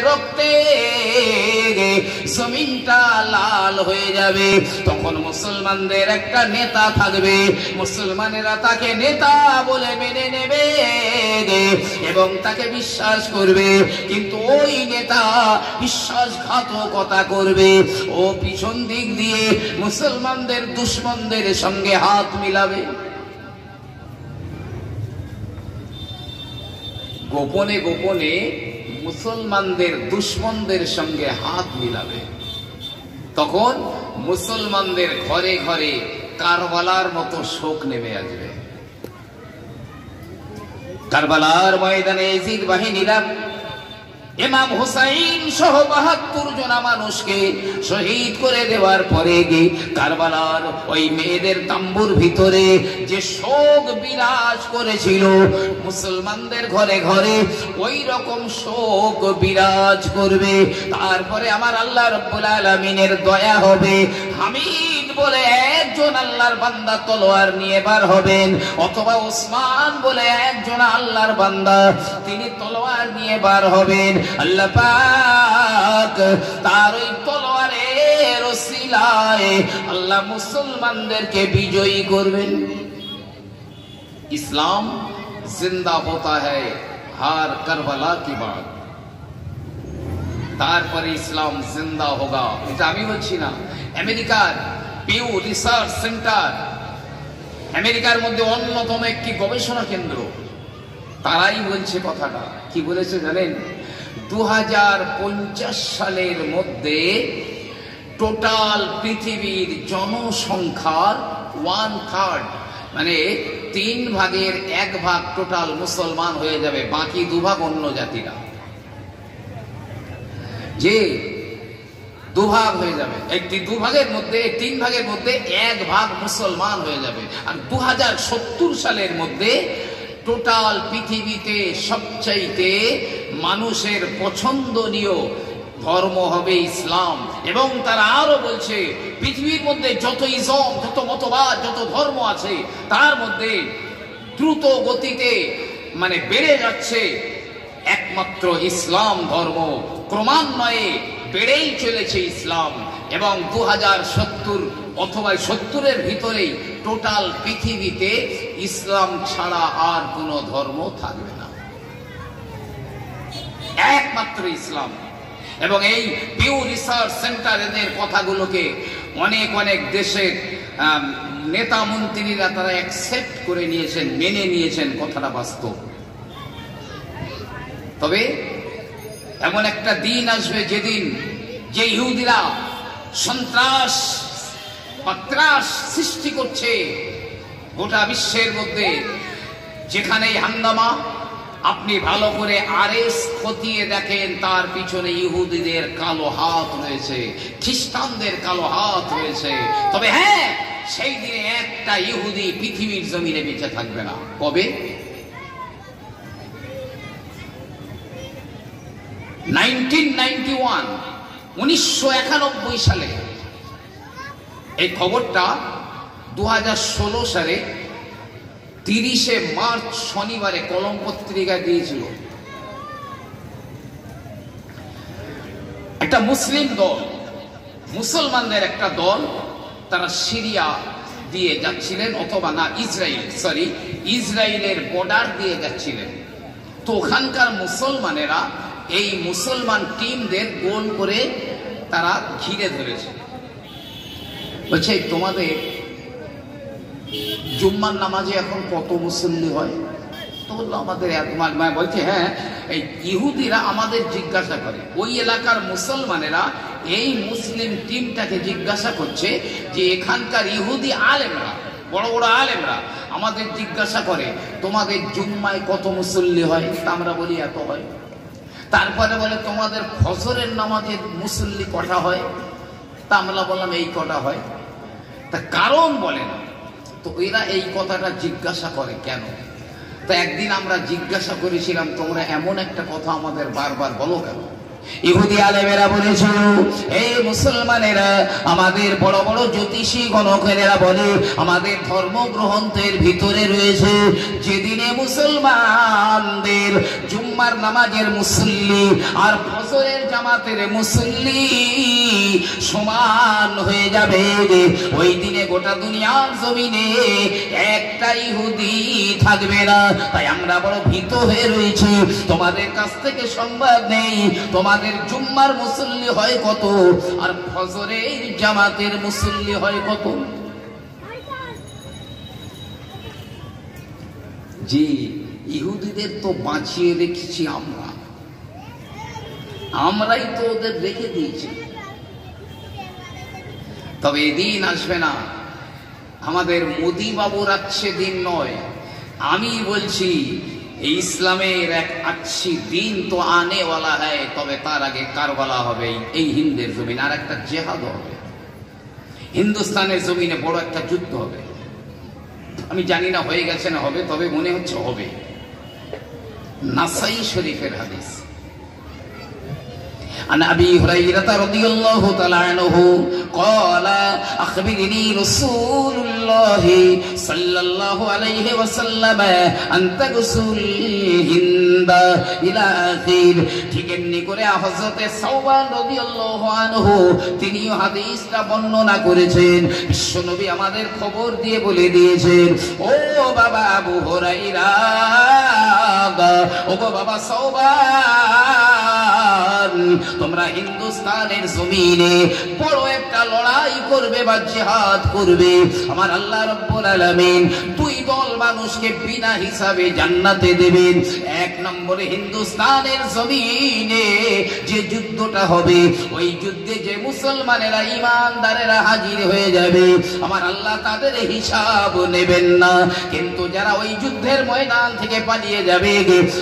রক্তে জমিনটা লাল হয়ে যাবে, তখন মুসলমানদের একটা নেতা থাকবে, মুসলমানেরা তাকে নেতা বলে মেনে নেবে এবং তাকে বিশ্বাস করবে। কিন্তু ওই নেতা বিশ্বাসঘাতকতা করবে, ও পিছন দিক দিয়ে মুসলমানদের দুশমনদের সঙ্গে হাত মিলাবে, গোপনে গোপনে মুসলমানদের দুশমনদের সঙ্গে হাত মিলাবে। তখন মুসলমানদের ঘরে ঘরে কারবালার মতো শোক নেমে আসবে। কারবালার ময়দানে ইয়াজিদ বাহিনীরা ইমাম হুসাইন সহ ৭২ জন মানুষকে শহীদ করে দেওয়ার পরে কারবালার ওই মেয়েদের তাম্বুর ভিতরে যে শোক বিরাজ করেছিল, মুসলমানদের ঘরে ঘরে ওই রকম শোক বিরাজ করবে। তারপরে আমার আল্লাহ রাব্বুল আলামিনের দয়া হবে, হামিদ বলে একজন আল্লাহর বান্দা তলোয়ার নিয়ে বার হবেন, অথবা ওসমান বলে একজন আল্লাহর বান্দা তিনি তলোয়ার নিয়ে বার হবেন। আল্লাহ পাক তার ওই তলোয়ারের ওসিলায় আল্লাহ মুসলমানদেরকে বিজয়ী করবেন। ইসলাম জিন্দা হতা হ্যায় হার কারবালা কি বাত, তারপরে ইসলাম জিন্দা হোগা। এটা আমি বলছি না, আমেরিকার পিউ রিসার্চ সেন্টার, আমেরিকার মধ্যে অন্যতম একটি গবেষণা কেন্দ্র, তারাই বলছে কথাটা। কি বলেছে জানেন? 2050 সালের মধ্যে টোটাল পৃথিবীর জনসংখ্যার 1/3 মানে 3 ভাগের 1 ভাগ টোটাল মুসলমান হয়ে যাবে, বাকি 2 ভাগ অন্য জাতিরা। যে 2 ভাগ হয়ে যাবে, একটি 2 ভাগের মধ্যে 3 ভাগের মধ্যে 1 ভাগ মুসলমান হয়ে যাবে। আর 2070 সালের মধ্যে টোটাল পৃথিবীতে সবচাইতে মানুষের পছন্দনীয় ধর্ম হবে ইসলাম। এবং তারা আরো বলছে পৃথিবীর মধ্যে যত ইসলাম, যত মতবাদ, যত ধর্ম আছে তার মধ্যে দ্রুত গতিতে মানে বেড়ে যাচ্ছে একমাত্র ইসলাম ধর্ম, ক্রমান্বয়ে বেড়েই চলেছে ইসলাম। এবং 2070 অথবা 70-এর ভিতরেই টোটাল পৃথিবীতে ইসলাম ছাড়া আর কোন ধর্ম থাকবে না, একমাত্র ইসলাম। এবং এই পিউ রিসার্চ সেন্টার এদের কথাগুলোকে অনেক অনেক দেশের নেতা মন্ত্রীরা তারা অ্যাকসেপ্ট করে নিয়েছেন, মেনে নিয়েছেন, কথাটা বাস্তব। তবে এমন একটা দিন আসবে যেদিন যে ইহুদিরা সন্ত্রাস ত্রাস সৃষ্টি করছে গোটা বিশ্বের মধ্যে, যেখানেই হাঙ্গামা, আপনি ভালো করে আরএস খতিয়ে দেখেন, তার পিছনে ইহুদিদের কালো হাত রয়েছে, খ্রিস্টানদের কালো হাত রয়েছে। তবে হ্যাঁ, সেই দিনে একটা ইহুদি পৃথিবীর জমিনে বেঁচে থাকবে না। কবে? 1991 সালে এই খবরটা 2016 সালে 30শে মার্চ শনিবারে কলম পত্রিকা দিয়েছিল। একটা মুসলিম দল, মুসলমানদের একটা দল, তারা সিরিয়া দিয়ে যাচ্ছিলেন, অথবা না ইসরায়েলের বর্ডার দিয়ে যাচ্ছিলেন। তো ওখানকার মুসলমানেরা এই মুসলমান টিমদের গোল করে তারা ঘিরে ধরেছে। বলছে তোমাদের জুম্মার নামাজে এখন কত মুসল্লি হয়? তো বললো আমাদের বলছে হ্যাঁ, এই ইহুদিরা আমাদের জিজ্ঞাসা করে, ওই এলাকার মুসলমানেরা এই মুসলিম টিমটাকে জিজ্ঞাসা করছে যে এখানকার ইহুদি আলেমরা, বড় বড় আলেমরা আমাদের জিজ্ঞাসা করে তোমাদের জুম্মায় কত মুসল্লি হয়? তা আমরা বলি এত হয়। তারপরে বলে তোমাদের ফজরের নামাজের মুসল্লি কটা হয়? তা আমরা বললাম এই কটা হয়। তা কারণ বলে না। তো এরা এই কথাটা জিজ্ঞাসা করে কেন? তা একদিন আমরা জিজ্ঞাসা করেছিলাম তোমরা এমন একটা কথা আমাদের বারবার বলো কেন? ইহুদি আলেমেরা বলেছিল, এই মুসলমানেরা, আমাদের বড় বড় জ্যোতিষী গণকেরা বলে আমাদের ধর্মগ্রন্থের ভিতরে রয়েছে যেদিনে মুসলমানদের জুম্মার নামাজের মুসল্লি আর ফজরের জামাতের মুসল্লি সমান হয়ে যাবে, ওই দিনে গোটা দুনিয়ার জমিনে একটা ইহুদি থাকবে না। তাই আমরা বড় ভীত হয়ে রয়েছি, তোমাদের কাছ থেকে সংবাদ নেই তোমাদের জুম্মার মুসল্লি হয় কত আর ফজরের জামাতের মুসল্লি হয় কত। যে ইহুদিদের তো বাঁচিয়ে রেখেছি আমরাই তো ওদের রেখে দিয়েছি। তবে এদিন আসবে না, আমাদের মোদি বাবুর আচ্ছে দিন নয়, আমি বলছি ইসলামের এক अच्छी দিন তো আনে वाला है। তবে তার আগে কারবালা হবে এই হিন্দের জমিন, আর একটা জেহাদ হবে হিন্দুস্তানের জমিনে, বড় একটা যুদ্ধ হবে। আমি জানি না হয়ে গেছে না হবে, তবে মনে হচ্ছে হবে। নাসাই শরীফের হাদিস, عن أبي هريرة رضي الله تعالى عنه قال أخبرني رسول الله صلى الله عليه وسلم أن تغسل الهند إلى آخر। ঠিক এমনি করে হযরত সাওবান রাদিয়াল্লাহু আনহু তিনিও হাদিসটা বর্ণনা করেছেন। বিশ্বনবী আমাদের খবর দিয়ে বলে দিয়েছেন, ও বাবা আবু হুরায়রা, ও বাবা সাওবান, তোমরা হিন্দুস্তানের জমিনে বড় একটা লড়াই করবে বা জিহাদ করবে। আমার আল্লাহ রাব্বুল আলামিন দুই দল মানুষকে বিনা হিসাবে জান্নাতে দেবেন। এক নম্বরে হিন্দুস্তানের জমিনে যে যুদ্ধটা হবে, ওই যুদ্ধে যে মুসলমানেরা ঈমানদারেরা হাজির হয়ে যাবে, আমার আল্লাহ তাদের হিসাব নেবেন না। কিন্তু যারা ওই যুদ্ধের ময়দান থেকে পালিয়ে যাবে,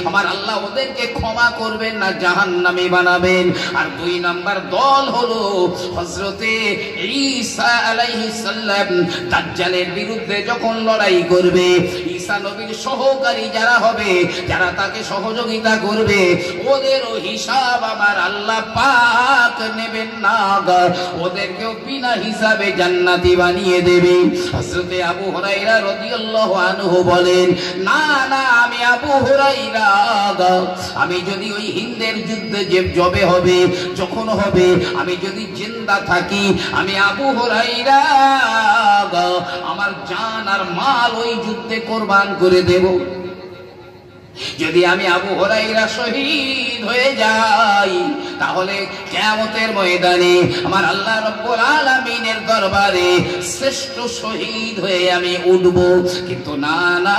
আমার আল্লাহ ওদেরকে ক্ষমা করবেন না, জাহান্নামী বানাবেন। আর দুই নাম্বার দল হলো হযরতে ঈসা আলাইহিস সালাম দাজ্জালের বিরুদ্ধে যখন লড়াই করবে, ঈসা নবীর সহকারী যারা হবে, যারা তাকে সহযোগিতা করবে, ওদেরও হিসাব আমার আল্লাহ পাক নেবেন না, ওদেরকেও বিনা হিসাবে জান্নাতি বানিয়ে দেবে। হযরতে আবু হুরায়রা রাদিয়াল্লাহু আনহু বলেন, না না, আমি আবু হুরায়রা, আমি যদি ওই হিন্দের যুদ্ধে যে জবে হবে, যখন হবে, আমি যদি জিন্দা থাকি, আমি আবু হুরায়রা আমার জান আর মাল ওই যুদ্ধে কোরবান করে দেব। যদি আমি আবু হুরায়রা শহীদ হয়ে যাই, তাহলে কিয়ামতের ময়দানে আমার আল্লাহ রাব্বুল আলামিনের দরবারে শ্রেষ্ঠ শহীদ হয়ে আমি উঠব। কিন্তু না না,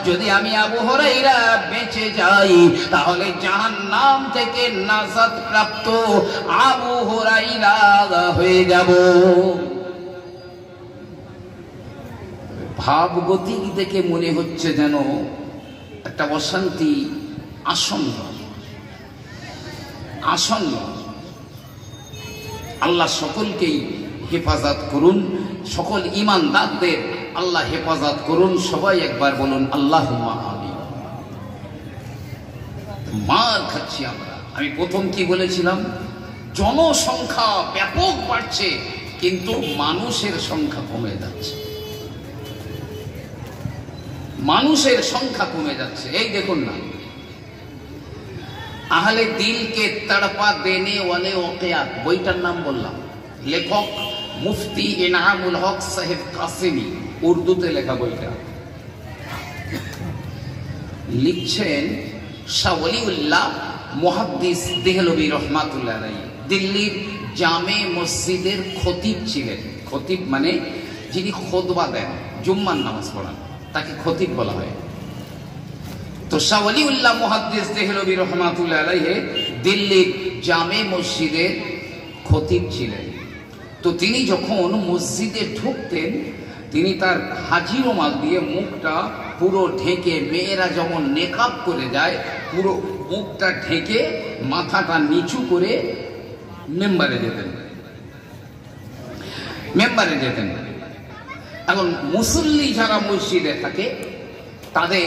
যদি আমি আবু হুরায়রা বেঁচে যাই, তাহলে জাহান্নাম থেকে নাজাত প্রাপ্ত আবু হুরায়রা হয়ে যাব। ভাবগতিক দেখে মনে হচ্ছে যেন একটা অশান্তি আসন্ন। আল্লাহ সকলকেই হেফাজত করুন, সকল ঈমানদারদের আল্লাহ হেফাজত করুন। সবাই একবার বলুন আল্লাহুম্মা আমিন। মার খাচ্ছি আমরা। আমি প্রথম কি বলেছিলাম? জনসংখ্যা ব্যাপক বাড়ছে, কিন্তু মানুষের সংখ্যা কমে যাচ্ছে। মানুষের সংখ্যা কমে যাচ্ছে। এই দেখুন না, আহলে দিলকে তড়পা দেনে ওয়ালে ওয়াকিয়াত বইটার নাম বললাম, লেখক মুফতি ইনামুল হক সাহেব কাসেমি, উর্দুতে লেখা বইটা। লিখছেন শাহ ওলিউল্লাহ মুহাদ্দিস দেহলভী রহমাতুল্লাহ আলাইহি, দিল্লির জামে মসজিদের খতিব ছিলেন। খতিব মানে যিনি খুতবা দেন, জুম্মার নামাজ পড়ান, তাকে খতিব বলা হয়। তো শাহ ওলিউল্লাহ মুহাদ্দিস দেহলভী রহমাতুল্লাহ আলাইহি দিল্লির জামে মসজিদের খতিব ছিলেন। তো তিনি যখন মসজিদে ঢুকতেন, তিনি তার হাজি রুমাল দিয়ে মুখটা পুরো ঢেকে, মেয়েরা যেমন নেকাব করে যায়, পুরো মুখটা ঢেকে মাথাটা নিচু করে মেম্বারে যেতেন। এখন মুসল্লি যারা মসজিদে থাকে, তাদের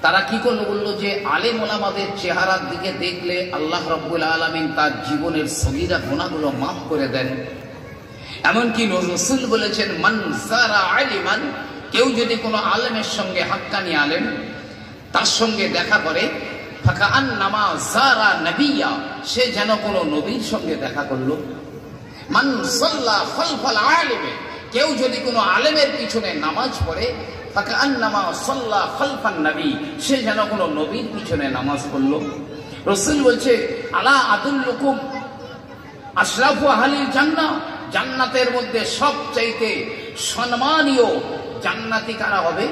তারা কি করলো, বললো যে আলেম ওলামাদের চেহারার দিকে দেখলে আল্লাহ রাব্বুল আলামিন তার জীবনের সগীরা গুনাহগুলো মাফ করে দেন। এমনকি রাসূল বলেছেন, মান যারা আলিমান, কেউ যদি কোনো আলেমের সঙ্গে, হাক্কানি আলেম তার সঙ্গে দেখা করে, ফাকাআন্নামা যারা নবিয়্যা, সে যেন কোনো নবীর সঙ্গে দেখা করলো। মান সাল্লা খালফাল আলিমে, কেউ যদি কোনো আলেমের পিছনে নামাজ পড়ে, ফাকাআন্নামা সাল্লা খালফান নবী, সে যেন কোনো নবীর পিছনে নামাজ পড়লো। রাসূল বলছে, আলা আদুল্লুকুম আশরাফু আহলিল জান্নাহ, জান্নাতের মধ্যে সবচাইতে সম্মানীয় জান্নাতি কারা হবে?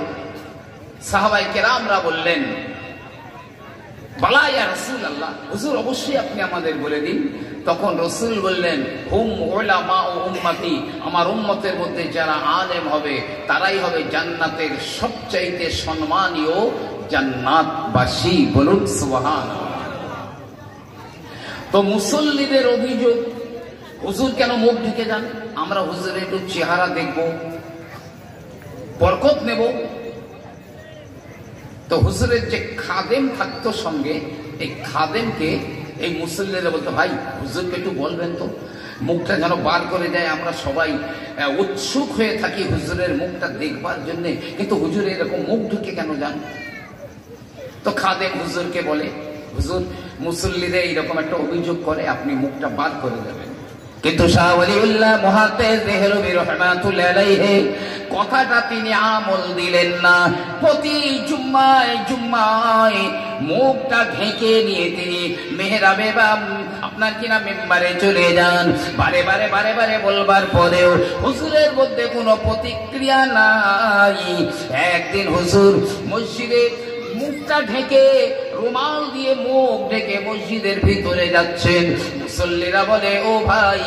সাহাবায়ে কেরামরা বললেন, বালা ইয়া রাসূলুল্লাহ, হুজুর অবশ্যই আপনি আমাদের বলে দিন। তখন রাসূল বললেন, হুম উলামা ও উম্মতি, আমার উম্মতের মধ্যে যারা আলেম হবে তারাই হবে জান্নাতের সবচাইতে সম্মানীয় জান্নাতবাসী। বলুন সুবহানাল্লাহ। তো মুসল্লিদের অভিযোগ, হুজুর কেন মুখ ঢেকে যান? আমরা হুজুরের একটু চেহারা দেখব, বরকত নেব। তো হুজুরের যে খাদেম থাকতো সঙ্গে, এই খাদেমকে এই মুসল্লিরা বলতো, ভাই হুজুরকে একটু বলবেন তো, মুখটা যেন বার করে দেয়। আমরা সবাই উৎসুক হয়ে থাকি হুজুরের মুখটা দেখবার জন্য, কিন্তু হুজুর এরকম মুখ ঢুকে কেন যান? তো খাদেম হুজুরকে বলে, হুজুর মুসল্লিরা এইরকম একটা অভিযোগ করে, আপনি মুখটা বার করে দেবেন। কিন্তু শাহ ওয়ালিউল্লাহ মুহাদ্দিস দেহলভী রাহমাতুল্লাহ আলাইহি কথাটা তিনি আমল দিলেন না। প্রতি জুম্মায় জুম্মায় মুখটা ঢেকে নিয়ে তিনি মেহরাবে বা আপনার কিনা মেম্বারে চলে যান। বারে বারে বারে বারে বলবার পরেও হুজুরের মধ্যে কোনো প্রতিক্রিয়া নাই। একদিন হুজুর মসজিদে মুখটা ঢেকে, রুমাল দিয়ে মুখ ঢেকে মসজিদের ভিতরে যাচ্ছেন। মুসল্লিরা বলে, ও ভাই,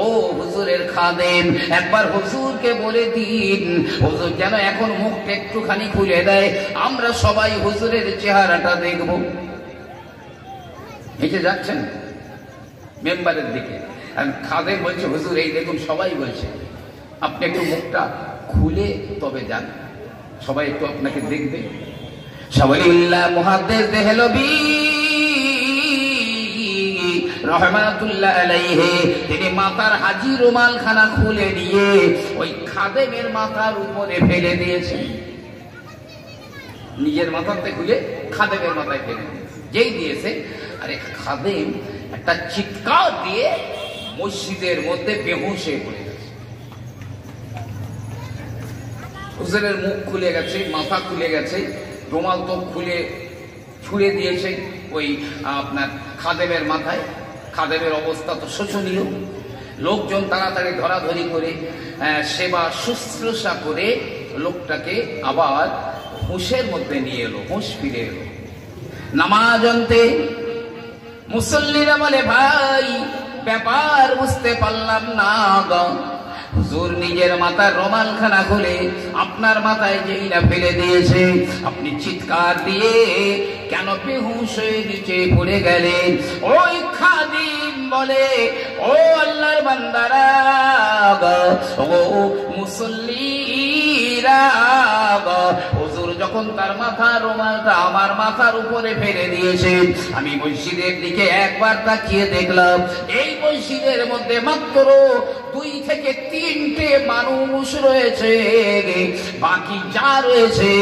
ও হুজুরের খাদেম, একবার হুজুরকে বলে দিন, হুজুর যেন এখন মুখটা একটুখানি খুলে দেয়, আমরা সবাই হুজুরের চেহারাটা দেখব। হেঁটে যাচ্ছেন মেম্বারের দিকে, আর খাদেম বলছে, হুজুর এই দেখুন সবাই বলছে, আপনি একটু মুখটা খুলে তবে যান, সবাই একটু আপনাকে দেখবে। শাহ ওয়ালিউল্লাহ মুহাদ্দিস দেহলভী রাহমাতুল্লাহ আলাইহি তিনি মাথার হাজি রুমালখানা খুলে দিয়ে ওই খাদেমের মাথার উপরে ফেলে দিয়েছেন। নিজের মাথাতে খুলে খাদেমের মাথায় ফেলে দিয়েছে। যেই দিয়েছে, আরে খাদেম একটা চিৎকার দিয়ে মসজিদের মধ্যে বেহুশ হয়ে পড়ে গেছে। হুজুরের মুখ খুলে গেছে, মাথা খুলে গেছে, রুমাল তো খুলে ছুঁড়ে দিয়েছে ওই আপনার খাদেমের মাথায়। খাদেমের অবস্থা তো শোচনীয়। লোকজন তাড়াতাড়ি ধরাধরি করে সেবা শুশ্রূষা করে লোকটাকে আবার হুঁশের মধ্যে নিয়ে এলো, হুঁশ ফিরে এলো। নামাজ অন্তে মুসল্লিরা বলে, ভাই ব্যাপার বুঝতে পারলাম না গো। হুজুর নিজের মাথার রুমালখানা খুলে আপনার মাথায় যেই না ফেলে দিয়েছে, আপনি চিৎকার দিয়ে কেন বেহুশ হয়ে নিচে পড়ে গেলেন? ওই খাদিম বলে, ও আল্লাহর বান্দারা, ও মুসল্লিরা, হুজুর যখন তার মাথার রুমালটা আমার মাথার উপরে ফেলে দিয়েছে, আমি মসজিদের দিকে একবার তাকিয়ে দেখলাম, এই মসজিদের মধ্যে মাত্র 2 থেকে 3টে মানুষ রয়েছে, বাকি যা রয়েছে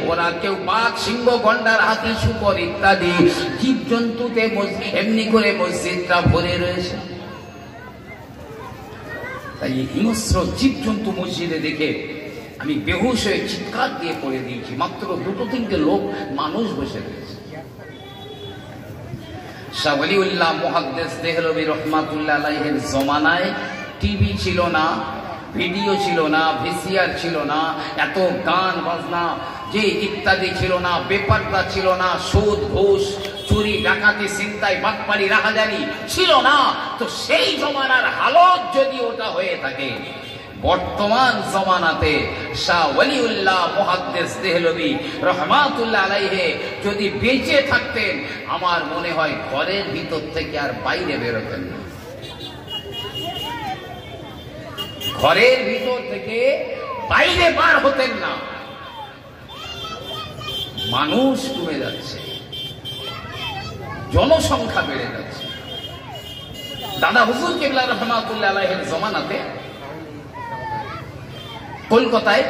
ওরা কেউ বাঘ, সিংহ, গন্ডার, হাতি, শূকর ইত্যাদি জীবজন্তুতে এমনি করে মসজিদটা ভরে রয়েছে। তাই হিংস্র জীবজন্তু মসজিদে দেখে আমি বেহুশ হয়ে চিৎকার দিয়ে পড়ে দিয়েছি। মাত্র 2-3টে লোক মানুষ বসে রয়েছে। শাহ ওয়ালিউল্লাহ মুহাদ্দিস দেহলভী রাহমাতুল্লাহ আলাইহির জমানায় টিভি ছিল না, ভিডিও ছিল না, ভিসিআর ছিল না, এত গান বাজনা যে ইত্যাদি ছিল না, বেপরদা ছিল না, সুদ ঘুষ চুরি ডাকাতি ছিনতাই বাটপারি রাহাজানি ছিল না। তো সেই জমানার হালত যদি ওটা হয়ে থাকে, বর্তমান জমানাতে শাহ ওয়ালিউল্লাহ মুহাদ্দিস দেহলভী রাহমাতুল্লাহ আলাইহি যদি বেঁচে থাকতেন, আমার মনে হয় ঘরের ভিতর থেকে আর বাইরে বেরোতেন না। ঘরের ভিতর থেকে বাইরে বার হতেন না। মানুষ কমে যাচ্ছে, জনসংখ্যা বেড়ে যাচ্ছে। দাদা হুজুর কেবলা রহমাতুল্লাহ আলাইহির জমানাতে কলকাতায়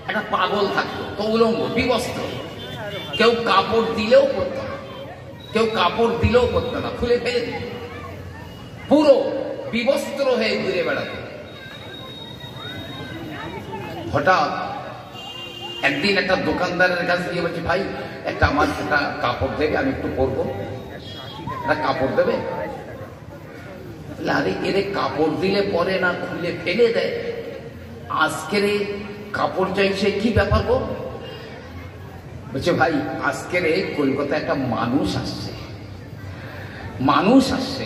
একটা পাগল থাকতো, তো উলঙ্গ বিবস্ত্র, কেউ কাপড় দিলেও পরত না, কেউ কাপড় দিলেও পরত না, খুলে ফেলে দিত, পুরো বিবস্ত্র হয়ে ঘুরে বেড়াতো। হঠাৎ একদিন একটা দোকানদারের কাছে গিয়ে বলছি, ভাই একটা আমার একটা কাপড় দেবে, আমি একটু পরবো, একটা কাপড় দেবে? আরে এরে কাপড় দিলে পরে না, খুলে ফেলে দেয়, আজকের কাপড় চাইছে, কি ব্যাপার গো? বলছে ভাই আজকের কলকাতায় একটা মানুষ আসছে, মানুষ আসছে,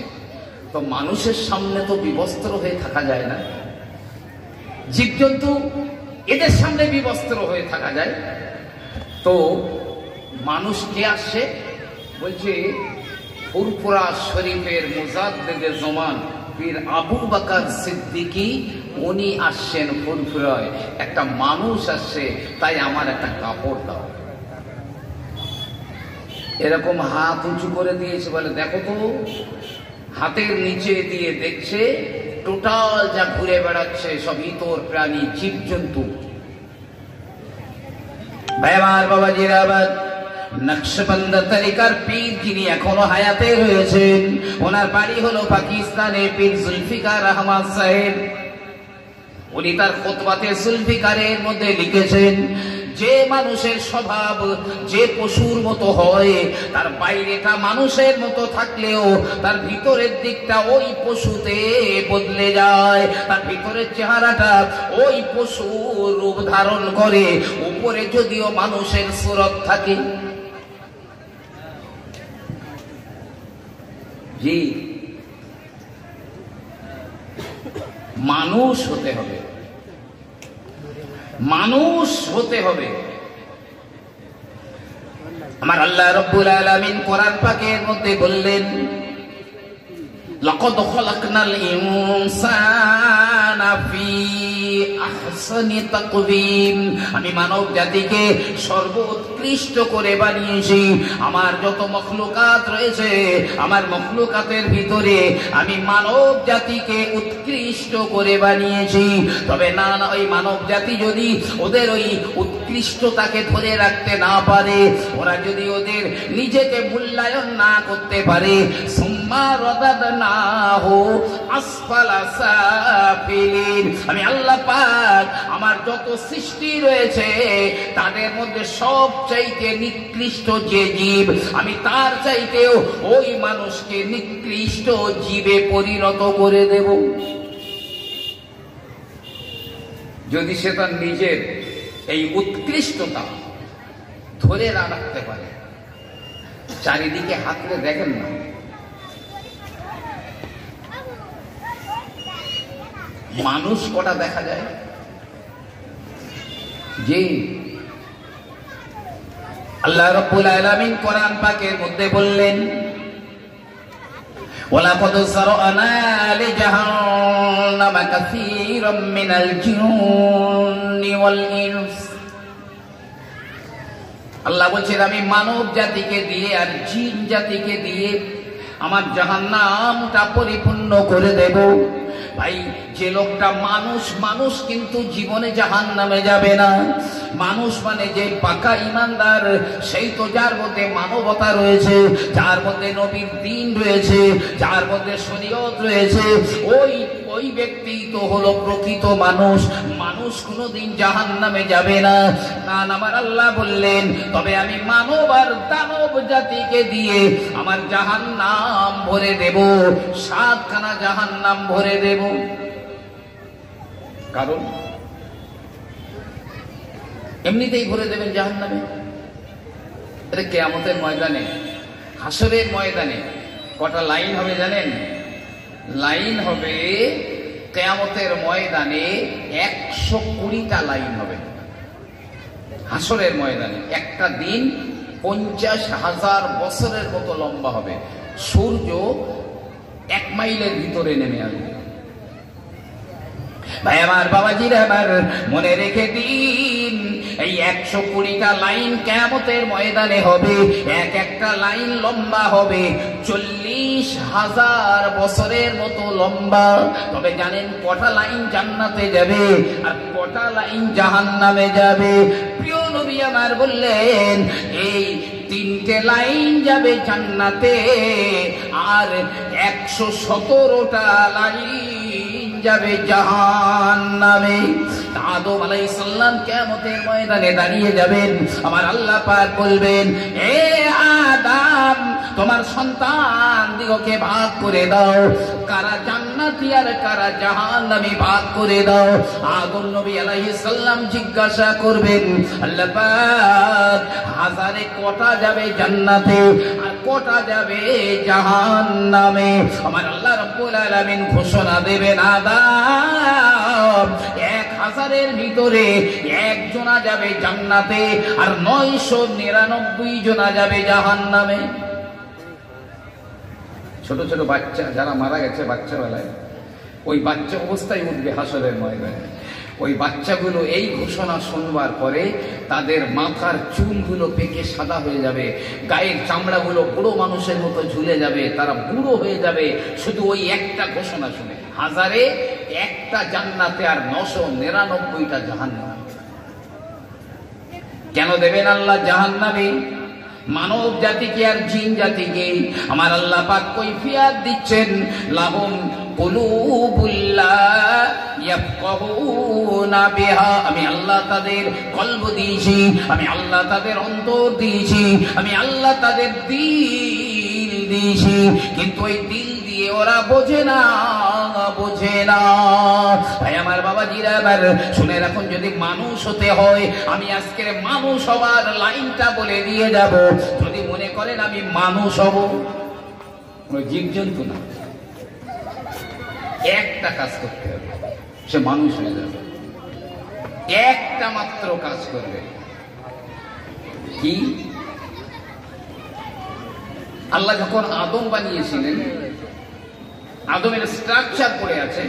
তো মানুষের সামনে তো বিবস্ত্র হয়ে থাকা যায় না, জীবজন্তু এদের সামনে বিবস্ত্র হয়ে থাকা যায়, তো মানুষ কে আসছে? বলছে ফুরফুরা শরীফের মুজাদ্দিদে জমান পীর আবু বকর সিদ্দিকী, উনি আসছেন ফুরফুরায়, একটা মানুষ আসছে, তাই আমার একটা কাপড় দাও। এরকম হাত উঁচু করে দিয়েছে, বলে দেখো তো, হাতের নিচে দিয়ে দেখছে টোটাল যা ঘুরে বেড়াচ্ছে সব ইতর প্রাণী জীবজন্তু। ভাই আমার বাবাজিরা, আবার নকশবন্দ তরিকার পীর যিনি এখনো হায়াতে রয়েছেন, ওনার বাড়ি হলো পাকিস্তানে, পীর জুলফিকার আহমদ সাহেব। উনি তার খুতবাতে জুলফিকারের মধ্যে লিখেছেন, যে মানুষের স্বভাব যে পশুর মতো হয়, তার বাইরেটা মানুষের মতো থাকলেও তার ভিতরের দিকটা ওই পশুতে বদলে যায়, তার ভিতরের চেহারাটা ওই পশুর রূপ ধারণ করে, উপরে যদিও মানুষের সুরত থাকে। জি, মানুষ হতে হবে, মানুষ হতে হবে। আমার আল্লাহ রাব্বুল আলামিন কোরআন পাকের মধ্যে বললেন, লাকাদ খালাকনাল ইনসানা ফি আহসানি তাকওয়িম, আমি মানব জাতিকে সর্বোৎকৃষ্ট করে বানিয়েছি। আমার যত মখলুকাত রয়েছে, আমার মখলুকাতের ভিতরে আমি মানব জাতিকে উৎকৃষ্ট করে বানিয়েছি। তবে না, ওই মানব জাতি যদি ওদের ওই উৎকৃষ্টতাকে ধরে রাখতে না পারে, ওরা যদি ওদের নিজেকে মূল্যায়ন না করতে পারে, সুম্মা রাদাদনাহু আসফালা সাফিলিন, আমি আল্লাহ পাক আমার যত সৃষ্টি রয়েছে তাদের মধ্যে সবচাইতে নিকৃষ্ট যে জীব, আমি তার চাইতেও ওই মানুষকে নিকৃষ্ট জীবে পরিণত করে দেব। যদি সে তার নিজের এই উৎকৃষ্টতা ধরে রাখতে পারে। চারিদিকে হাতলে দেখেন না, মানুষ কটা দেখা যায়? জি, আল্লাহ রাব্বুল আলামিন কোরআন পাকের মধ্যে বললেন, ওয়ালাকাদ যারানা লিজাহান্নামা কাসীরাম মিনাল জিন্নি ওয়াল ইনস, আল্লাহ বলছেন আমি মানব জাতিকে দিয়ে আর জিন জাতিকে দিয়ে আমার জাহান্নামটা পরিপূর্ণ করে দেব। ভাই, যে লোকটা মানুষ, মানুষ কিন্তু জীবনে জাহান্নামে যাবে না। মানুষ মানে যে পাকা ইমানদার, সেই তো যার মধ্যে মানবতা রয়েছে, যার মধ্যে নবীর দ্বীন রয়েছে, যার মধ্যে শরীয়ত রয়েছে, ওই ব্যক্তি তো হলো প্রকৃত মানুষ। মানুষ কোনোদিন জাহান্নামে যাবে না। আমার আল্লাহ বললেন, তবে আমি মানব আর দানব জাতিকে দিয়ে আমার জাহান্নাম ভরে দেব, 7খানা জাহান্নাম ভরে দেব। কারণ এমনিতেই ভরে দেবেন জাহান্নামে। এটা কিয়ামতের ময়দানে, হাসরের ময়দানে কটা লাইন হবে জানেন? লাইন হবে কিয়ামতের ময়দানে 120টা লাইন হবে। হাসরের ময়দানে একটা দিন 50,000 বছরের মতো লম্বা হবে। সূর্য 1 মাইলের ভিতরে নেমে আসবে। ভাই আমার, বাবাজিরা আমার, মনে রেখে দিন, এই 120টা লাইন কিয়ামতের ময়দানে হবে, এক একটা লাইন লম্বা হবে 40,000 বছরের মতো লম্বা। তবে জানেন কটা লাইন জান্নাতে যাবে আর কটা লাইন জাহান্নামে যাবে? প্রিয় নবী আমার বললেন এই 3টে লাইন যাবে জান্নাতে আর 117টা লাইন যাবে জাহান্নামে। আদম আলাইহিস সালাম কিয়ামতের ময়দানে দাঁড়িয়ে যাবেন, আমার আল্লাহ পাক বলবেন, এ আদম তোমার সন্তান দিগকে ভাগ করে দাও, কারা জান্নাতি আর কারা জাহান্নামী ভাগ করে দাও। আদম নবী আলাইহিস সালাম জিজ্ঞাসা করবেন, আল্লাহ পাক হাজারে কটা যাবে জান্নাতে আর কটা যাবে জাহান্নামে? আমার আল্লাহ রাব্বুল আলামিন ঘোষণা দেবেন, আদম 1000-এর ভিতরে 1 জনা যাবে জান্নাতে আর 999 জনা যাবে জাহান্নামে। ছোট ছোট বাচ্চা যারা মারা গেছে বাচ্চাবেলায়, ওই বাচ্চা অবস্থায় উঠবে হাসরের ময়দানে। ওই বাচ্চাগুলো এই ঘোষণা শুনবার পরে তাদের মাথার চুলগুলো পেকে সাদা হয়ে যাবে, গায়ের চামড়াগুলো বুড়ো মানুষের মতো ঝুলে যাবে, তারা বুড়ো হয়ে যাবে শুধু ওই একটা ঘোষণা শুনে। 1000-এ 1টা জান্নাতে আর 999টা জাহান্নামে। কেন দেবেন আল্লাহ জাহান্নামে? মানব জাতিকে আর জিন জাতিকে আমার আল্লাহ পাক কৈফিয়ত দিচ্ছেন, লাহুম কুলুবুল্লা ইয়াফকাহুনা বিহা। আমি আল্লাহ তাদের কলব দিয়েছি, আমি আল্লাহ তাদের অন্তর দিয়েছি, আমি আল্লাহ তাদের দিল দিয়েছি, কিন্তু ওই দিল দিয়ে ওরা বোঝে না। ভাই আমার বাবাজিরা এবার শুনে রাখুন, যদি মানুষ হতে হয় আমি আজকের মানুষ হবার লাইনটা বলে দিয়ে যাব। যদি মনে করেন আমি মানুষ হব, জীবজন্তু না, একটা কাজ করতে হবে, সে মানুষ হয়ে যাবে। একটা মাত্র কাজ করবে, কি? আল্লাহ যখন আদম বানিয়েছিলেন, আদমের স্ট্রাকচার পড়ে আছে,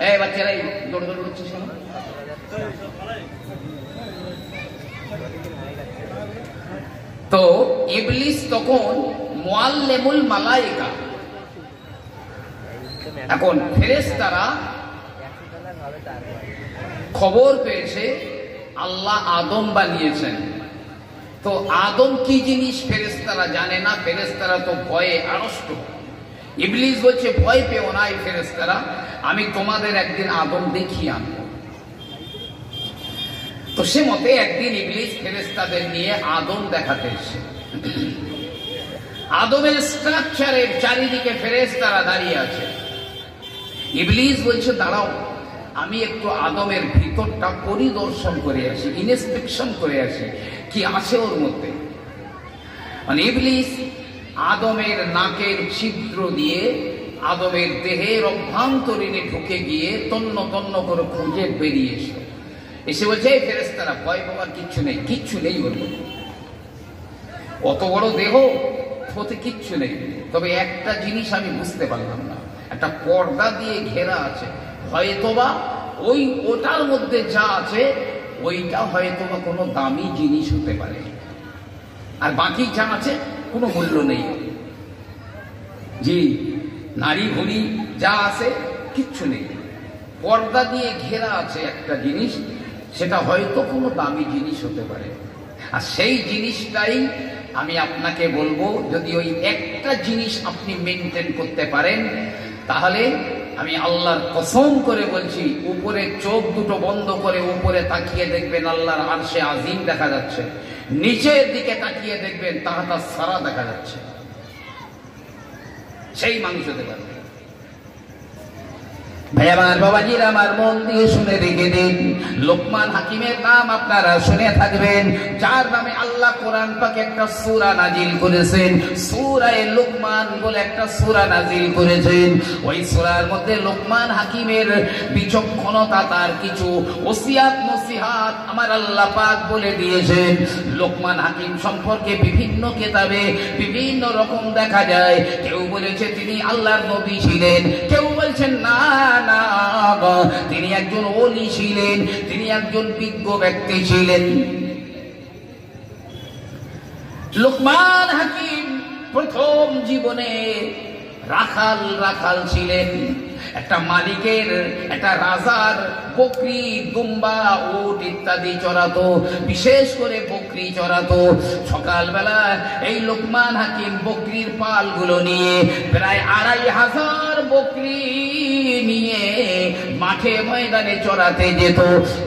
এই বাচ্চারা দৌড় করছে শোনো, তো ইবলিস তখন মুআল্লিমুল মালায়েকা। এখন ফেরেশতারা খবর পেয়েছে আল্লাহ আদম বানিয়েছেন, তো আদম কি জিনিস ফেরেশতারা জানে না। ফেরেশতারা তো ভয়ে আড়ষ্ট। ইবলিস বলছে, ভয় পেও না এই ফেরেশতারা, আমি তোমাদের একদিন আদম দেখিয়ে আনবো। তো সে মতে একদিন ইবলিস ফেরেশতাদের নিয়ে আদম দেখাতে এসে, আদমের স্ট্রাকচারের চারিদিকে ফেরেশতারা দাঁড়িয়ে আছে। ইবলিস বলছে, দাঁড়াও আমি একটু আদমের ভিতরটা পরিদর্শন করে আসি, ইন্সপেকশন করে আসি, কি আছে ওর মধ্যে। মানে ইবলিস আদমের নাকের ছিদ্র দিয়ে আদমের দেহের অভ্যন্তরীণে ঢুকে গিয়ে তন্ন তন্ন করে খুঁজে বেরিয়ে এসে বলছে, এই ফেরেশতারা ভয় পাওয়ার কিচ্ছু নেই, কিচ্ছু নেই ওর মধ্যে, অত বড় দেহ, ওতে কিচ্ছু নেই। তবে একটা জিনিস আমি বুঝতে পারলাম না, একটা পর্দা দিয়ে ঘেরা আছে, হয়তোবা ওটার মধ্যে যা আছে ওইটা হয়তোবা কোনো দামি জিনিস হতে পারে, আর বাকি যা আছে কোনো মূল্য নেই। জি, নারী ভুড়ি যা আছে কিচ্ছু নেই, পর্দা দিয়ে ঘেরা আছে একটা জিনিস, সেটা হয়তো কোনো দামি জিনিস হতে পারে। আর সেই জিনিসটাই আমি আপনাকে বলবো, যদি ওই একটা জিনিস আপনি মেনটেন করতে পারেন, তাহলে আমি আল্লাহর কসম করে বলছি, উপরে চোখ দুটো বন্ধ করে উপরে তাকিয়ে দেখবেন আল্লাহর আরশে আজিম দেখা যাচ্ছে, নিচের দিকে তাকিয়ে দেখবেন তাহাতা সারা দেখা যাচ্ছে। সেই মানুষ হতে পারবে। ভাই আমার বাবাজিরা আমার মন দিয়ে শুনে রেখে দিন, লোকমান হাকিমের নাম আপনারা শুনে থাকবেন, যার নামে আল্লাহ কোরআন পাকে একটা সূরা নাজিল করেছেন, সূরা লোকমান বলে একটা সূরা নাজিল করেছেন। ওই সূরার মধ্যে লোকমান হাকিমের বিচক্ষণতা, তার কিছু ওসিয়াত নসিহাত আমার আল্লাহ পাক বলে দিয়েছেন। লোকমান হাকিম সম্পর্কে বিভিন্ন কিতাবে বিভিন্ন রকম দেখা যায়, কেউ বলেছে তিনি আল্লাহর নবী ছিলেন, কেউ বলছেন না না, তিনি একজন ওলি ছিলেন, তিনি একজন বিজ্ঞ ব্যক্তি ছিলেন। লোকমান হাকিম প্রথম জীবনে রাখাল ছিলেন। একটা মালিকের, একটা রাজার বকরি, দুম্বা, উট ইত্যাদি চড়াতো, বিশেষ করে বকরি চড়াতো। সকালবেলা এই লোকমান হাকিম বকরির পালগুলো নিয়ে প্রায় 2500 বকরি নিয়ে মাঠে ময়দানে চড়াতে যেত।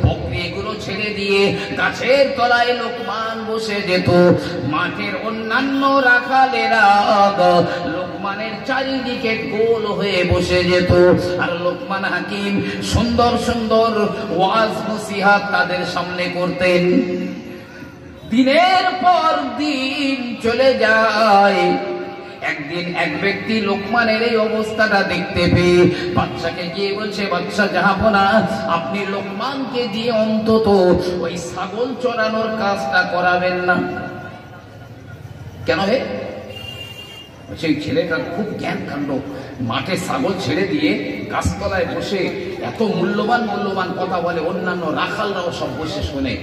বকরিগুলো ছেড়ে দিয়ে গাছের তলায় লোকমান বসে যেত। মাঠের অন্যান্য রাখালেরা লোকমানের চারিদিকে গোল হয়ে বসে যেত, আর লোকমান হাকিম সুন্দর সুন্দর ওয়াজ নসিহত তাদের সামনে করতেন। দিনের পর দিন চলে যায়। একদিন এক ব্যক্তি লোকমানের এই অবস্থাটা দেখতে পেয়ে বাদশাকে গিয়ে বলছে, বাদশা জাহাপনা, আপনি লোকমানকে দিয়ে অন্তত ওই ছাগল চড়ানোর কাজটা করাবেন না? কেন হে? সেই ছেলেটা খুব জ্ঞান কাণ্ড, মাঠে ছাগল ছেড়ে দিয়ে গাছতলায় বসে এত মূল্যবান মূল্যবান কথা বলে, অন্যান্য রাখালরাও সব বসে শোনে।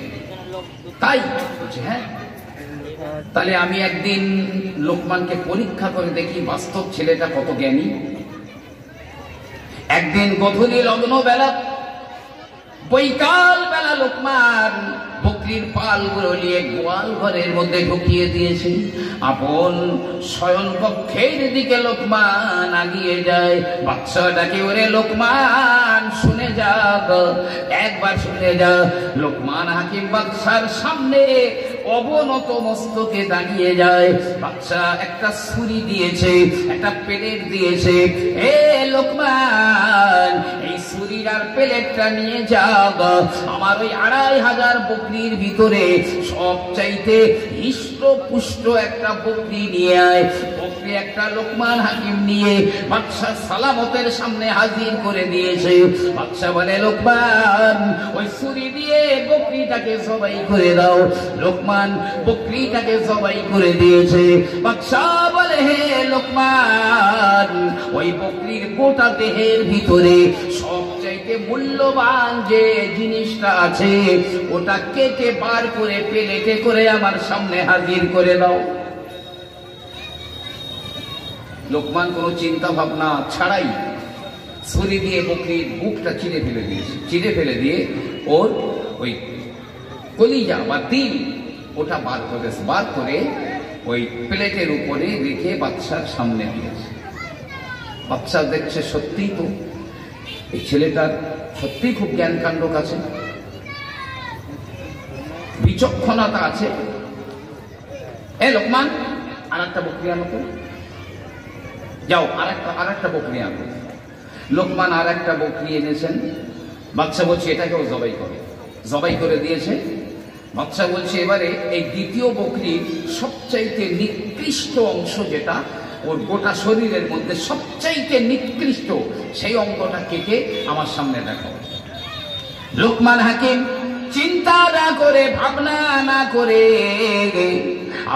তাই বলছে, হ্যাঁ তাহলে আমি একদিন লোকমানকে পরীক্ষা করে দেখি বাস্তব ছেলেটা কত জ্ঞানী। একদিন গধূলি লগ্ন বেলা, বৈকাল বেলা লোকমান বকরির পালগুলো নিয়ে গোয়াল ঘরের মধ্যে ঢুকিয়ে দিয়েছে। আপন শয়ন কক্ষের দিকে লোকমান আগিয়ে যায়। বাদশাটাকে, ওরে লোকমান শুনে যা, একবার শুনে যা। লোকমান হাকিম বাদশার সামনে অবনত মস্তকে দাঁড়িয়ে যায়। বাদশা একটা ছুরি দিয়েছে, একটা প্লেট দিয়েছে। এ লোকমান, এই ছুরি আর প্লেটটা নিয়ে যা, আমার ওই 2500 বকরির ভিতরে সবচাইতে হিষ্ট পুষ্ট একটা বকরি নিয়ে আয়। বকরি একটা লোকমান হাকিম নিয়ে বাদশা সালামতের সামনে হাজির করে দিয়েছে। বাদশা বলে, লোকমান ওই ছুরি দিয়ে বকরিটাকে জবাই করে দাও। লোকমান বকরিটাকে জবাই করে দিয়েছে। বাদশা বলে, হে লোকমান, ওই বকরির গোটা দেহের ভিতরে সবচাইতে মূল্যবান যে জিনিসটা আছে ওটা কেটে বার করে প্লেটে করে আমার সামনে হাজির করে দাও। লোকমান কোনো চিন্তা ভাবনা ছাড়াই ছুরি দিয়ে বকরির বুকটা চিড়ে ফেলে দিয়েছে। চিড়ে ফেলে দিয়ে ওর ওই কলিজা বা দিল ওটা বার করেছে। বার করে ওই প্লেটের উপরে রেখে বাদশার সামনে দিয়েছে। বাদশা দেখছে সত্যিই তো এই ছেলেটার সত্যিই খুব জ্ঞান কাণ্ড আছে, বিচক্ষণতা আছে। এ লোকমান, আর একটা বকরি আনো তো, যাও আর একটা বকরি আনো। লোকমান আর একটা বকরি এনেছেন। বাদশা বলছে, এটাকেও জবাই করে। জবাই করে দিয়েছে। বাদশা বলছে, এবারে এই দ্বিতীয় বকরির সবচাইতে নিকৃষ্ট অংশ, যেটা ওর গোটা শরীরের মধ্যে সবচাইতে নিকৃষ্ট, সেই অঙ্গটা কেটে আমার সামনে দেখো। লোকমান হাকিম চিন্তা না করে, ভাবনা না করে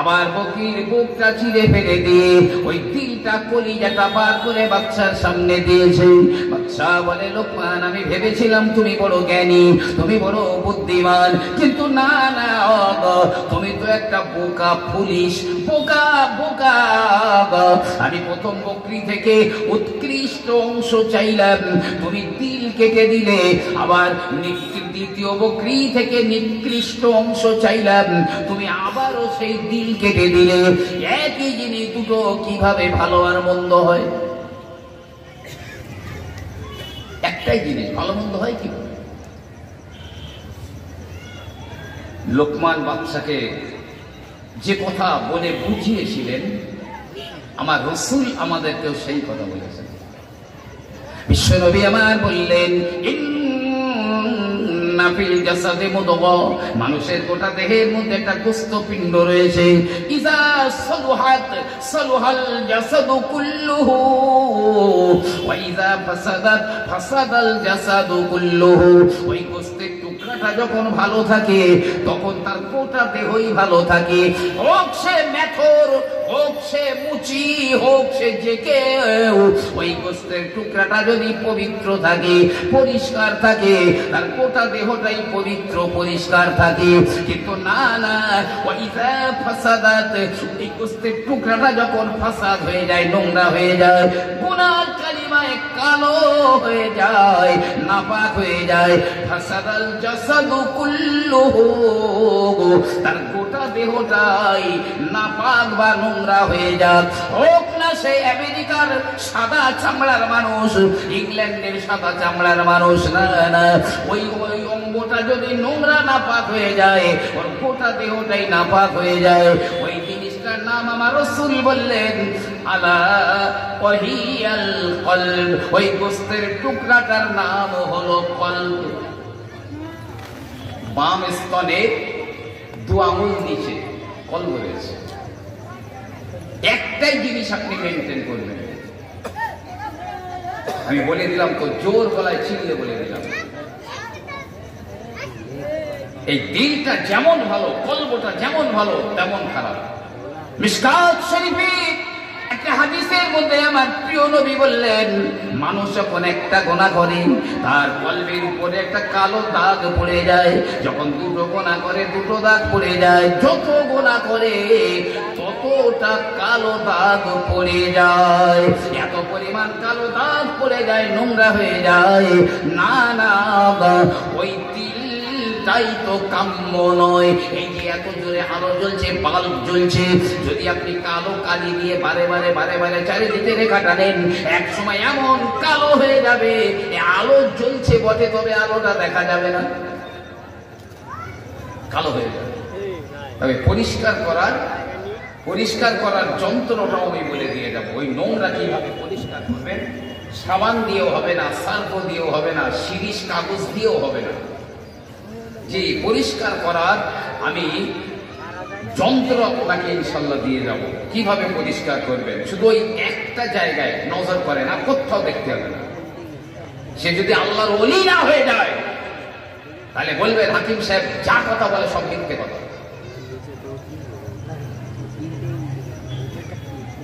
আবার বকরির বুকটা চিড়ে ফেলে দিয়ে ওই দিলটা কলিজাটা বার করে বাদশার সামনে দিয়েছে। বাদশা বলে, লোকমান, আমি ভেবেছিলাম তুমি বড় জ্ঞানী, তুমি বড় বুদ্ধিমান, কিন্তু না না, তুমি তো একটা বোকা পুলিশ, বোকা বোকা। আমি প্রথম বকরি থেকে উৎকৃষ্ট অংশ চাইলাম, তুমি দিল কেটে দিলে। আবার দ্বিতীয় বকরি থেকে নিকৃষ্ট অংশ চাইলাম, তুমি আবারও সেই দিল কেটে দিলে। একই জিনিস দুটো কিভাবে ভালো আর মন্দ হয়? একটাই জিনিস ভালো মন্দ হয় কি? লোকমান বাদশাকে যে কথা বলে বুঝিয়েছিলেন, আমার রসুল আমাদেরকেও সেই কথা বলেছেন। বিশ্বনবী আমার বললেন, মানুষের গোটা দেহের মধ্যে একটা গোস্ত পিণ্ড রয়েছে। ইজা সলুহাত সলুহাল জাসাদু কুল্লুহু ওয়া ইজা ফাসাদাত ফাসাদাল জাসাদু কুল্লুহু। ওই গোস্তের টুকরাটা যখন ভালো থাকে তখন তার গোটা দেহই ভালো থাকে। হোক সে মেথর, হোক সে রুচি হোক সে যে কেউ, ওই গোস্তের টুকরাটা যদি পবিত্র থাকে, পরিষ্কার থাকে, তার গোটা দেহটাই পবিত্র পরিষ্কার থাকে। কিন্তু না না, ওয়াইযা ফাসাদাত, এই গোস্তের টুকরাটা যখন ফাসাদ হয়ে যায়, নোংরা হয়ে যায়, গুনার কালিমায় কালো হয়ে যায়, নাপাক হয়ে যায়, ফাসাদাল জাসাদু কুল্লুহু, তার গোটা দেহটাই নাপাক বা নোংরা হয়ে যায়। হোক না সে আমেরিকার সাদা চামড়ার মানুষ, ইংল্যান্ডের সাদা চামড়ার মানুষ, না না, ওই অঙ্গটা যদি নোংরা নাপাক হয়ে যায়, ওর গোটা দেহটাই নাপাক হয়ে যায়। ওই জিনিসটার নাম আমার রাসূল বললেন আলা ওয়াহিয়াল কলব, ওই গোস্তের টুকরাটার নাম হলো কলব। বাম স্তনে 2 আঙুল নিচে কলব রয়েছে। একটাই জিনিস আপনি মেনটেন করবেন, আমি বলে দিলাম তো, জোর গলায় চিল্লে বলে দিলাম, এই দিলটা যেমন ভালো, কলবটা যেমন ভালো তেমন খারাপ। মিশকাত শরীফে একটা হাদিসের মধ্যে আমার প্রিয় নবী বললেন, মানুষ যখন একটা গুনাহ করে, তার কলবের উপরে একটা কালো দাগ পড়ে যায়। যখন 2টো গুনাহ করে 2টো দাগ পড়ে যায়, যত গুনাহ করে ততটা কালো দাগ পড়ে যায়। এত পরিমাণ কালো দাগ পড়ে যায়, নোংরা হয়ে যায়। না না, ওই তাই তো কাম্য নয়। এই যে এত জোরে আলো জ্বলছে, বাল্ব জ্বলছে, যদি আপনি কালো কালি দিয়ে বারে বারে চারিদিকে রেখা টানেন, এক সময় এমন কালো হয়ে যাবে, আলো জ্বলছে বটে, তবে আলোটা দেখা যাবে না, কালো হয়ে যাবে। তবে পরিষ্কার করার যন্ত্রটাও আমি বলে দিয়ে যাবো। ওই নোংরা কিভাবে পরিষ্কার করবেন, সাবান দিয়েও হবে না, সার্ফ দিয়েও হবে না, শিরিষ কাগজ দিয়েও হবে না। যে পরিষ্কার করার আমি যন্ত্র আপনাকে ইনশাল্লাহ দিয়ে যাব, কিভাবে পরিষ্কার করবেন। শুধু ওই একটা জায়গায় নজর করেন, আর কোথাও দেখতে হবে না। সে যদি আল্লাহর ওলি না হয়ে যায়, তাহলে বলবেন হাকিম সাহেব যা কথা বলে সব মিথ্যে কথা।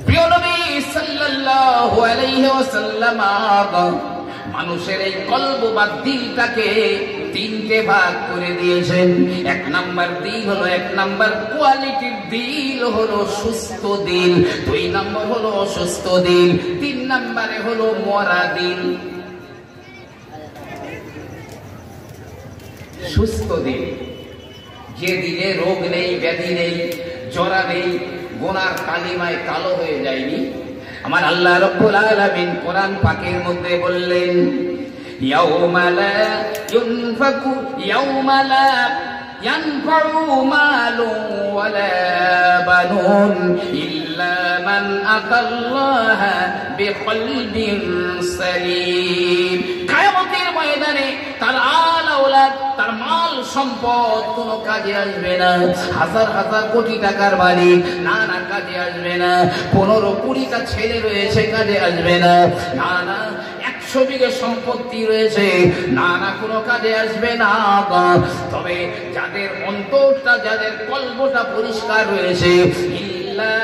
প্রিয় নবী সাল্লাল্লাহু আলাইহি ওয়াসাল্লাম মানুষের এই কলব বা দিলটাকে 3টে ভাগ করে দিয়েছেন। 1 নাম্বার দিল হলো, 1 নাম্বার কোয়ালিটির দিল হলো সুস্থ দিল, 2 নাম্বার হলো অসুস্থ দিল, 3 নাম্বারে হলো মরা দিল। সুস্থ দিল, যে দিলে রোগ নেই, ব্যাধি নেই, জরা নেই, গুনার কালিমায় কালো হয়ে যায়নি। আমার আল্লাহ রাব্বুল আলামিন কোরআন পাকের মধ্যে বললেন, ইয়াউমা লা ইয়ানফাউ মালুন ওয়ালা বানুন ইল্লা মান আতাল্লাহা বিকলবিন সালিম। কিয়ামতের ময়দানে তার আওলাদ, তার মাল সম্পদ কোনো কাজে আসবে না। 1000 কোটি টাকার মালিক, না না, কাজে আসবে না। 15-20টা ছেলে রয়েছে, কাজে আসবে না। না না, 100 বিঘে সম্পত্তি রয়েছে, না না, কোনো কাজে আসবে না। তবে যাদের অন্তরটা, যাদের কলবটা পরিষ্কার রয়েছে, ইল্লা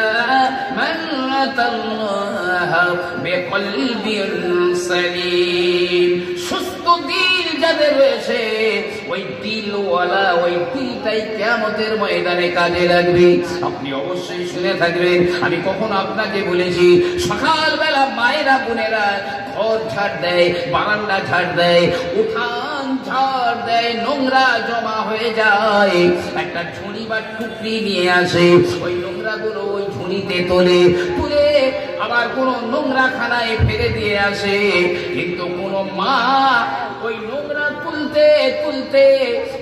মান আতাল্লাহা বিকলবিন সালিম, সুস্থ দিল যাদের রয়েছে, ওই দিলওয়ালা, ওই দিলটাই কিয়ামতের ময়দানে কাজে লাগবে। আপনি অবশ্যই শুনে থাকবেন, আমি কখনো আপনাকে বলেছি, সকালবেলা মায়েরা বোনেরা ঘর ঝাড় দেয়, বারান্দা ঝাড় দেয়, উঠান ঝাড় দেয়, নোংরা জমা হয়ে যায়, একটা ঝুড়ি বা টুকরি নিয়ে আসে, ওই নোংরাগুলো ওই ঝুড়িতে তুলে আবার কোনো নোংরা খানায় ফেলে দিয়ে আসে। কিন্তু কোনো মা ওই নোংরা তুলতে তুলতে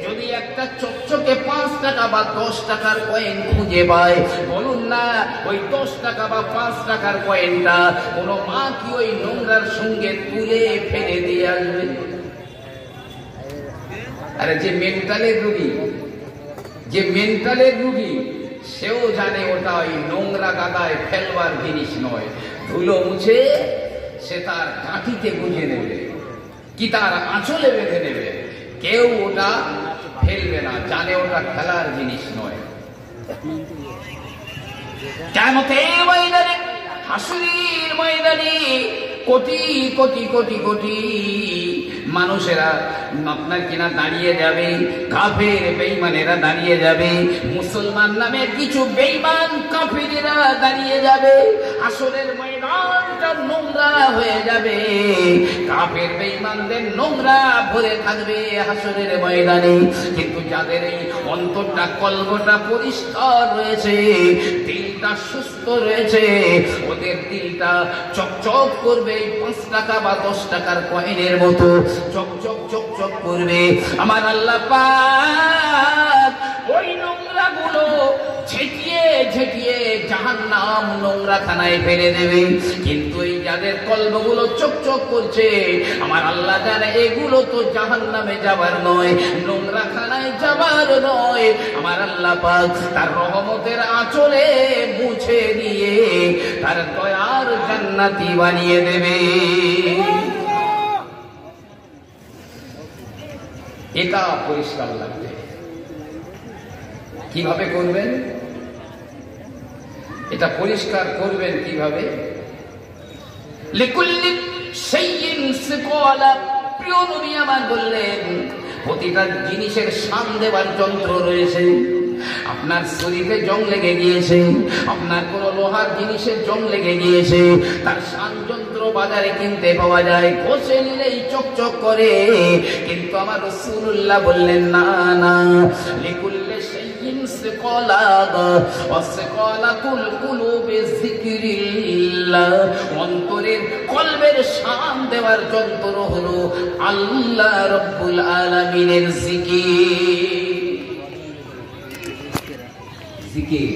যদি একটা চকচকে 5 টাকা বা 10 টাকার কয়েন খুঁজে পায়, বলুন না, ওই 10 টাকা বা 5 টাকার কয়েনটা কোনো মা কি ওই নোংরার সঙ্গে তুলে ফেলে দিয়ে আসবে? আরে যে মেন্টালের রুগী সেও জানে ওটা ওই নোংরা গাদায় ফেলবার জিনিস নয়। ধুলো মুছে সে তার কাঠিতে গুঁজে নেবে, কি তার আঁচলে বেঁধে নেবে, কেউ ওটা ফেলবে না, জানে ওটা খেলার জিনিস নয়। কিয়ামতের ময়দানে হাসরের ময়দানে কোটি কোটি কোটি কোটি মানুষেরা আপনার কিনা দাঁড়িয়ে যাবে, কাফের বেঈমানেরা দাঁড়িয়ে যাবে, মুসলমান নামে কিছু বেঈমান কাফেরেরা দাঁড়িয়ে যাবে। হাসরের ময়দানটা নোংরা হয়ে যাবে, কাফের বেঈমানদের নোংরা ভরে থাকবে হাসরের ময়দানে। কিন্তু যাদের এই অন্তরটা কলবটা পরিষ্কার রয়েছে, দিলটা সুস্থ রয়েছে, ওদের দিলটা চকচক করবে 5 টাকা বা 10 টাকার কয়েনের মতো চকচক চকচক করবে। আমার আল্লাহ পাক ওই নোংরা গুলো ঝেঁটিয়ে ঝেঁটিয়ে জাহান্নাম নোংরা খানায় ফেলে দেবে। কিন্তু এই যাদের কলবগুলো চকচক করছে, আমার আল্লাহ জানে এগুলো তো জাহান্নামে যাবার নয়, নোংরা খানায় যাবার নয়। আমার আল্লাহ পাক তার রহমতের আঁচলে মুছে দিয়ে তার দয়ার জান্নাতি বানিয়ে দেবে। এটা পরিষ্কার লাগবে। কিভাবে করবেন? এটা পরিষ্কার করবেন কিভাবে? লিকুল্লি শাইইন সিকালা, প্রিয় নবী আমার বললেন প্রতিটা জিনিসের শান দেওয়ার যন্ত্র রয়েছে। আপনার শরীরে জং লেগে গিয়েছে, আপনার কোন লোহার জিনিসের জং লেগে গিয়েছে, তার শান যন্ত্র বাজারে কিনতে পাওয়া যায়, ঘষে নিলেই চকচক করে। কিন্তু আমার রাসূলুল্লাহ বললেন না না, লিকুল্লি শাইইন সিকালা ওয়া সিকালাতুল কুলুবি যিকরিল্লাহ, অন্তরের কলবের শান দেওয়ার যন্ত্র হলো আল্লাহ রাব্বুল আলামিনের জিকির। জিকির